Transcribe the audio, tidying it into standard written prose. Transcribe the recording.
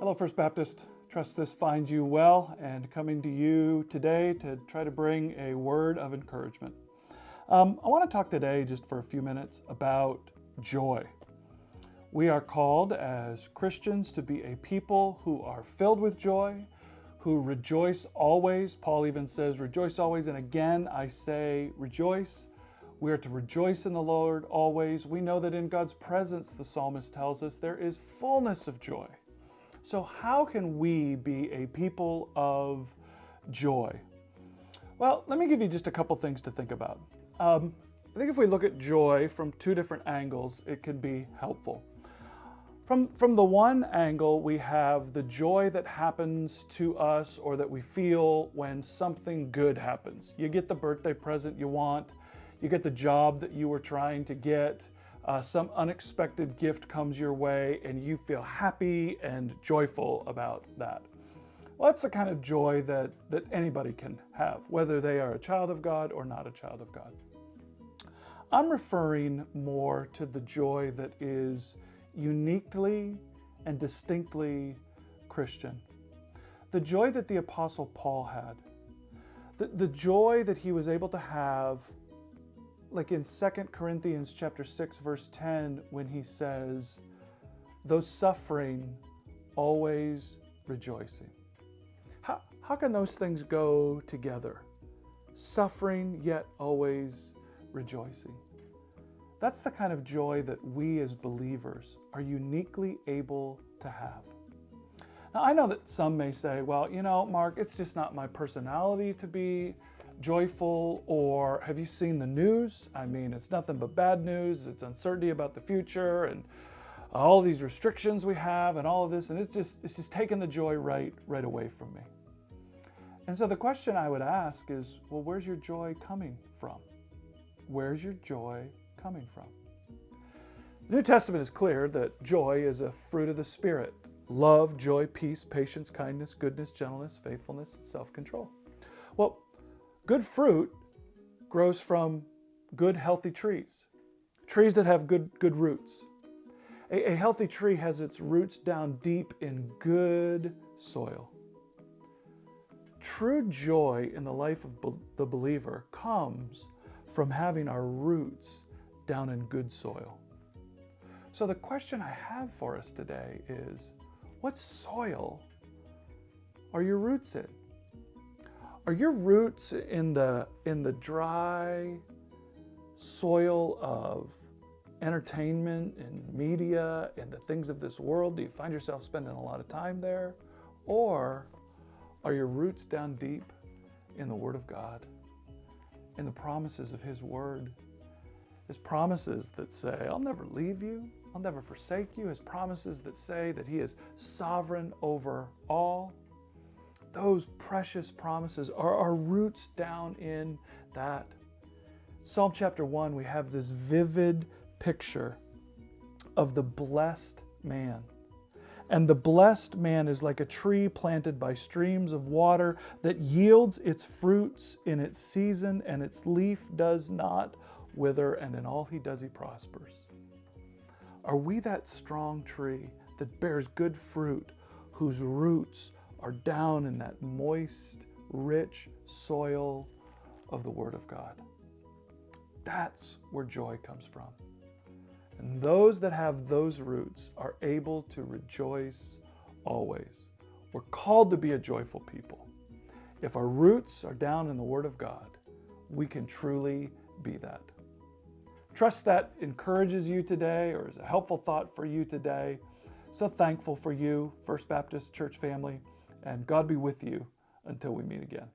Hello, First Baptist. Trust this finds you well and coming to you today to try to bring a word of encouragement. I want to talk today just for a few minutes about joy. We are called as Christians to be a people who are filled with joy, who rejoice always. Paul even says, rejoice always. And again, I say, rejoice. We are to rejoice in the Lord always. We know that in God's presence, the psalmist tells us, there is fullness of joy. So how can we be a people of joy? Well, let me give you just a couple things to think about. I think if we look at joy from two different angles, it could be helpful. From the one angle, we have the joy that happens to us or that we feel when something good happens. You get the birthday present you want, you get the job that you were trying to get, some unexpected gift comes your way and you feel happy and joyful about that. Well, that's the kind of joy that anybody can have, whether they are a child of God or not a child of God. I'm referring more to the joy that is uniquely and distinctly Christian. The joy that the Apostle Paul had, the joy that he was able to have, like in 2 Corinthians chapter 6, verse 10, when he says, though suffering, always rejoicing. How can those things go together? Suffering, yet always rejoicing. That's the kind of joy that we as believers are uniquely able to have. Now, I know that some may say, well, Mark, it's just not my personality to be joyful, or have you seen the news? I mean, it's nothing but bad news. It's uncertainty about the future and all these restrictions we have and all of this, and it's just taking the joy right away from me. And so the question I would ask is, well, where's your joy coming from? Where's your joy coming from? The New Testament is clear that joy is a fruit of the Spirit. Love, joy, peace, patience, kindness, goodness, gentleness, faithfulness, and self-control. Well, good fruit grows from good, healthy trees. Trees that have good roots. A healthy tree has its roots down deep in good soil. True joy in the life of the believer comes from having our roots down in good soil. So the question I have for us today is, what soil are your roots in? Are your roots in the dry soil of entertainment and media and the things of this world? Do you find yourself spending a lot of time there? Or are your roots down deep in the Word of God, in the promises of His Word? His promises that say, I'll never leave you, I'll never forsake you. His promises that say that He is sovereign over all. Those precious promises are our roots down in that. Psalm chapter 1, we have this vivid picture of the blessed man. And the blessed man is like a tree planted by streams of water that yields its fruits in its season, and its leaf does not wither, and in all he does he prospers. Are we that strong tree that bears good fruit, whose roots are down in that moist, rich soil of the Word of God? That's where joy comes from. And those that have those roots are able to rejoice always. We're called to be a joyful people. If our roots are down in the Word of God, we can truly be that. Trust that encourages you today or is a helpful thought for you today. So thankful for you, First Baptist Church family, and God be with you until we meet again.